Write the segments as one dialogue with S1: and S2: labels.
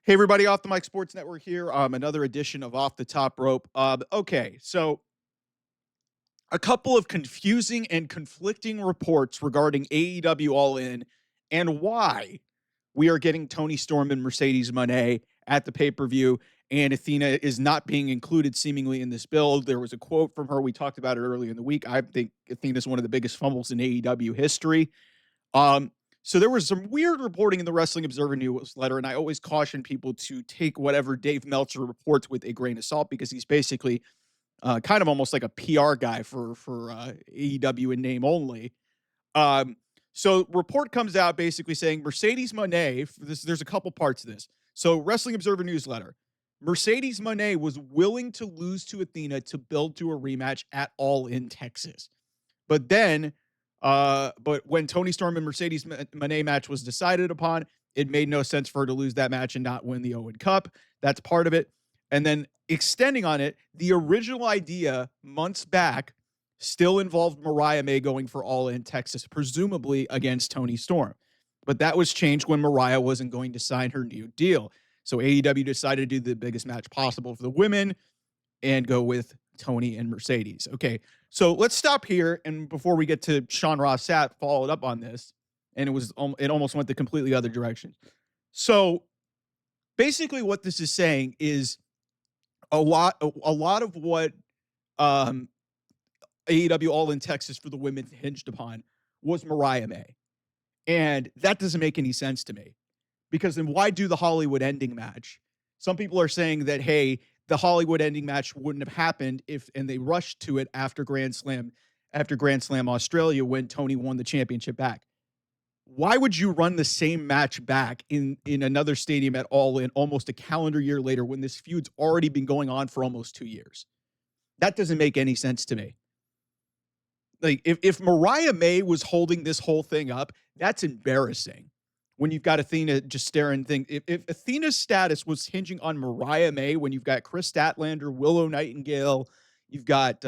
S1: Hey, everybody, Off the Mic Sports Network here. Another edition of Off the Top Rope. Okay, so a couple of confusing and conflicting reports regarding AEW All In and why we are getting Toni Storm and Mercedes Mone at the pay-per-view, and Athena is not being included seemingly in this build. There was a quote from her. We talked about it earlier in the week. I think Athena is one of the biggest fumbles in AEW history. Um, so there was some weird reporting in the Wrestling Observer newsletter, and I always caution people to take whatever Dave Meltzer reports with a grain of salt because he's basically kind of almost like a PR guy for AEW in name only. Um, so report comes out basically saying Mercedes Mone. There's a couple parts of this. So Wrestling Observer newsletter. Mercedes Mone was willing to lose to Athena to build to a rematch at All In Texas. But then, but when Toni Storm and Mercedes Mone match was decided upon, it made no sense for her to lose that match and not win the Owen Cup. That's part of it. And then extending on it, the original idea months back still involved Mariah May going for All In Texas, presumably against Toni Storm. But that was changed when Mariah wasn't going to sign her new deal. So AEW decided to do the biggest match possible for the women and go with Toni and Mercedes. Okay, so let's stop here. And before we get to Sean Ross Sapp, followed up on this, and it almost went the completely other direction. So basically, what this is saying is a lot of what AEW All In Texas for the women hinged upon was Mariah May, and that doesn't make any sense to me. Because then why do the Hollywood ending match? Some people are saying that, hey, the Hollywood ending match wouldn't have happened and they rushed to it after Grand Slam Australia when Toni won the championship back. Why would you run the same match back in another stadium at All In almost a calendar year later when this feud's already been going on for almost 2 years? That doesn't make any sense to me. Like, if Mariah May was holding this whole thing up, that's embarrassing. When you've got Athena just staring things. If Athena's status was hinging on Mariah May, when you've got Chris Statlander, Willow Nightingale, you've got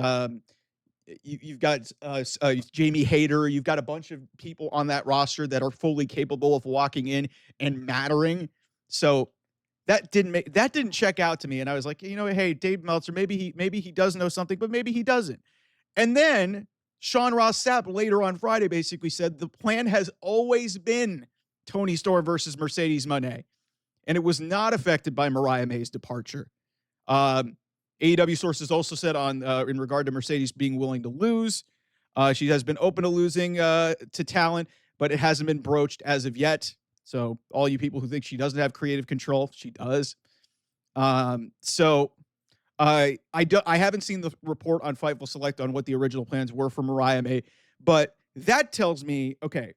S1: Jamie Hayter, you've got a bunch of people on that roster that are fully capable of walking in and mattering. So that didn't check out to me, and I was like, hey, Dave Meltzer, maybe he does know something, but maybe he doesn't. And then Sean Ross Sapp later on Friday basically said the plan has always been Toni Storm versus Mercedes Mone, and it was not affected by Mariah May's departure. AEW sources also said in regard to Mercedes being willing to lose, she has been open to losing to talent, but it hasn't been broached as of yet. So all you people who think she doesn't have creative control, she does. I haven't seen the report on Fightful Select on what the original plans were for Mariah May, but that tells me, okay.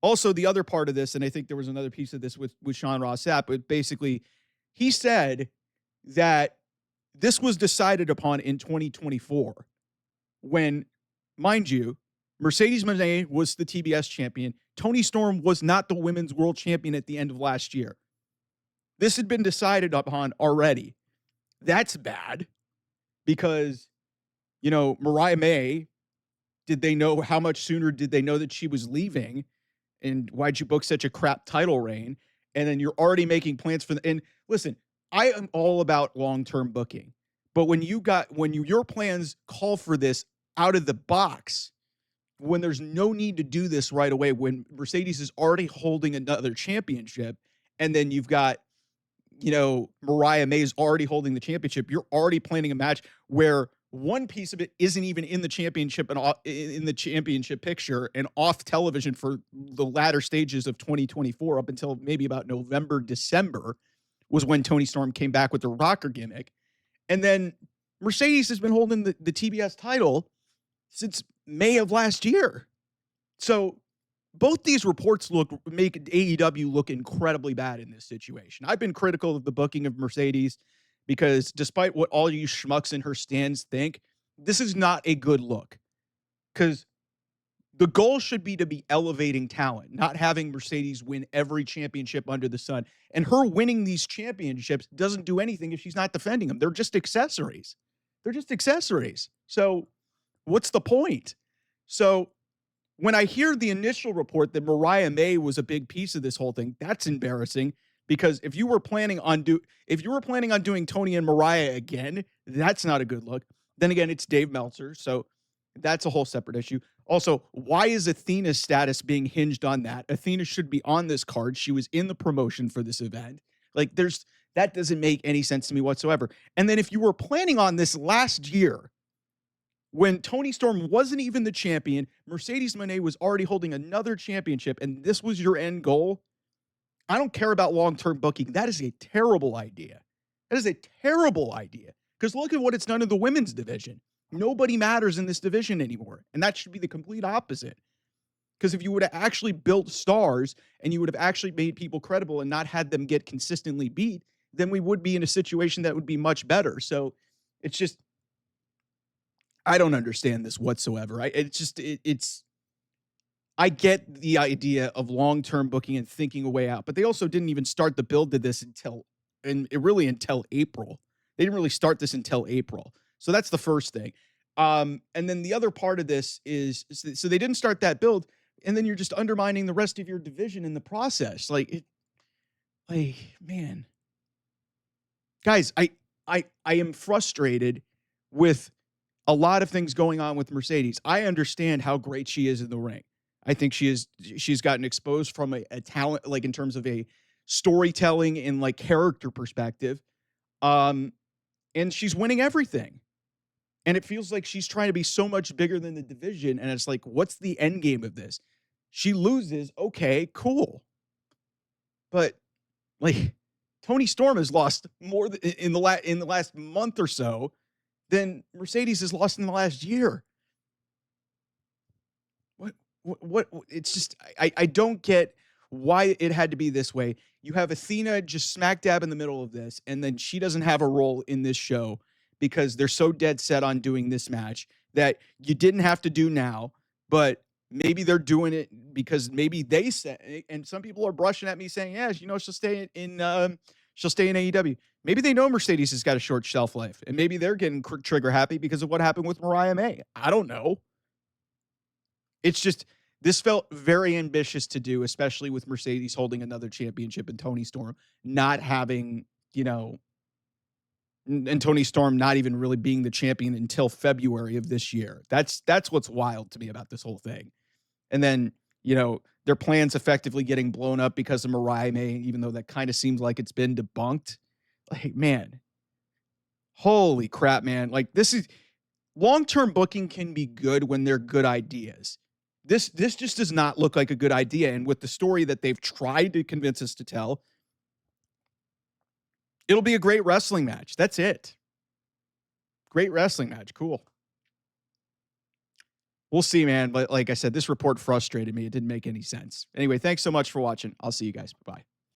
S1: Also, the other part of this, and I think there was another piece of this with Sean Ross Sapp, but basically, he said that this was decided upon in 2024 when, mind you, Mercedes Mone was the TBS champion. Toni Storm was not the women's world champion at the end of last year. This had been decided upon already. That's bad because, Mariah May, how much sooner did they know that she was leaving? And why'd you book such a crap title reign? And then you're already making plans and listen, I am all about long-term booking, but when your plans call for this out of the box, when there's no need to do this right away, when Mercedes is already holding another championship, and then you've got, Mariah May is already holding the championship, you're already planning a match where one piece of it isn't even in the championship and in the championship picture and off television for the latter stages of 2024 up until maybe about November, December was when Toni Storm came back with the rocker gimmick. And then Mercedes has been holding the TBS title since May of last year. So both these reports make AEW look incredibly bad in this situation. I've been critical of the booking of Mercedes because despite what all you schmucks in her stands think, this is not a good look. Because the goal should be to be elevating talent, not having Mercedes win every championship under the sun. And her winning these championships doesn't do anything if she's not defending them. They're just accessories. So what's the point? So when I hear the initial report that Mariah May was a big piece of this whole thing, that's embarrassing Because if you were planning on doing Tony and Mariah again, that's not a good look. Then again, it's Dave Meltzer, so that's a whole separate issue. Also, why is Athena's status being hinged on that? Athena should be on this card. She was in the promotion for this event. Like, that doesn't make any sense to me whatsoever. And then if you were planning on this last year, when Toni Storm wasn't even the champion, Mercedes Mone was already holding another championship, and this was your end goal, I don't care about long-term booking. That is a terrible idea. That is a terrible idea. Because look at what it's done in the women's division. Nobody matters in this division anymore. And that should be the complete opposite. Because if you would have actually built stars and you would have actually made people credible and not had them get consistently beat, then we would be in a situation that would be much better. So it's just, I don't understand this whatsoever. I get the idea of long-term booking and thinking a way out, but they also didn't even start the build to this until April. They didn't really start this until April. So that's the first thing. And then the other part of this is, so they didn't start that build, and then you're just undermining the rest of your division in the process. Man. Guys, I am frustrated with a lot of things going on with Mercedes. I understand how great she is in the ring. I think she's gotten exposed from a talent, like in terms of a storytelling and like character perspective. And she's winning everything. And it feels like she's trying to be so much bigger than the division. And it's like, what's the end game of this? She loses. Okay, cool. But like Toni Storm has lost more in the last month or so than Mercedes has lost in the last year. What it's just, I don't get why it had to be this way. You have Athena just smack dab in the middle of this, and then she doesn't have a role in this show because they're so dead set on doing this match that you didn't have to do now, but maybe they're doing it because maybe they said, and some people are brushing at me saying, yeah, she'll stay in AEW. Maybe they know Mercedes has got a short shelf life, and maybe they're getting trigger happy because of what happened with Mariah May. I don't know. It's just, this felt very ambitious to do, especially with Mercedes holding another championship and Toni Storm not having, and Toni Storm not even really being the champion until February of this year. That's what's wild to me about this whole thing. And then, their plans effectively getting blown up because of Mariah May, even though that kind of seems like it's been debunked. Like, man, holy crap, man. Like, this is, long-term booking can be good when they're good ideas. This just does not look like a good idea. And with the story that they've tried to convince us to tell, it'll be a great wrestling match. That's it. Great wrestling match. Cool. We'll see, man. But like I said, this report frustrated me. It didn't make any sense. Anyway, thanks so much for watching. I'll see you guys. Bye.